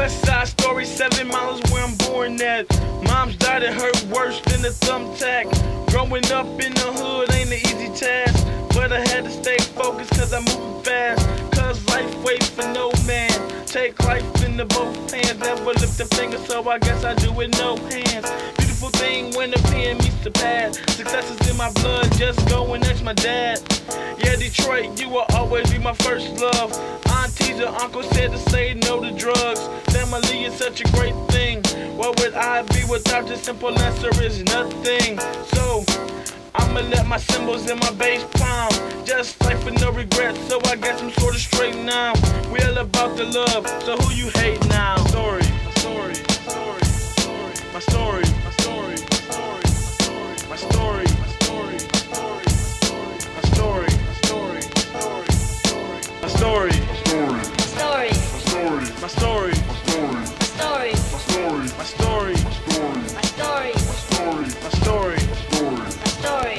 West Side Story, 7 miles where I'm born at. Mom's died, it hurt worse than a thumbtack. Growing up in the hood ain't an easy task, but I had to stay focused cause I'm moving fast. Cause life waits for no man. Take life into both hands, never lift a finger, so I guess I do it no hands. Beautiful thing when the pen meets the pad. Success is in my blood, just go and ask my dad. Yeah, Detroit, you will always be my first love. Aunties or uncles said to say no to drugs. Family is such a great thing. What would I be without? The simple answer is nothing. So I'ma let my symbols in my bass palm. Just life with no regrets, so I guess I'm sorta straight now. We all about the love, so who you hate now? Story, story, story, story. My story, my story, my story, my story, my story, my story, my story, my story, my story, my story, my story, my story, my story.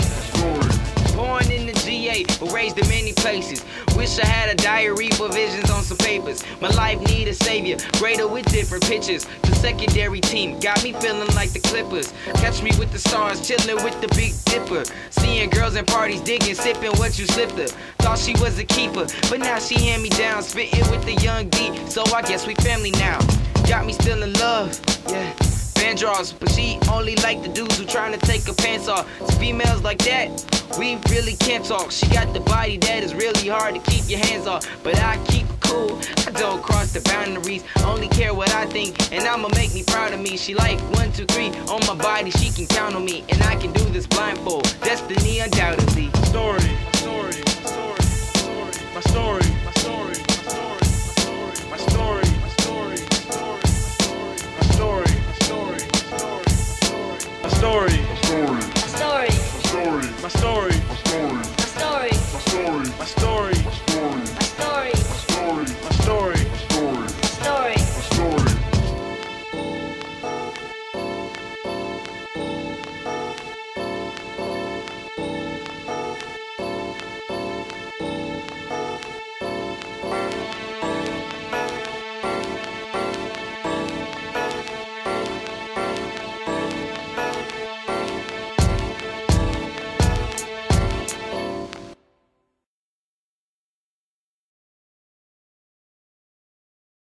Born in the GA, but raised in many places. Wish I had a diary for visions on some papers. My life need a savior, greater with different pictures. The secondary team got me feeling like the Clippers. Catch me with the stars, chilling with the Big Dipper. Seeing girls in parties, digging, sipping what you slipped her. Thought she was a keeper, but now she hand me down. Spitting with the young D, so I guess we family now. Got me still in love, yeah. Draws, but she only like the dudes who trying to take her pants off. It's females like that, we really can't talk. She got the body that is really hard to keep your hands off, but I keep it cool. I don't cross the boundaries, only care what I think, and I'ma make me proud of me. She like 1, 2, 3 on my body, she can count on me, and I can do this blindfold. Destiny undoubtedly. Story, story, story, story. My story, my story.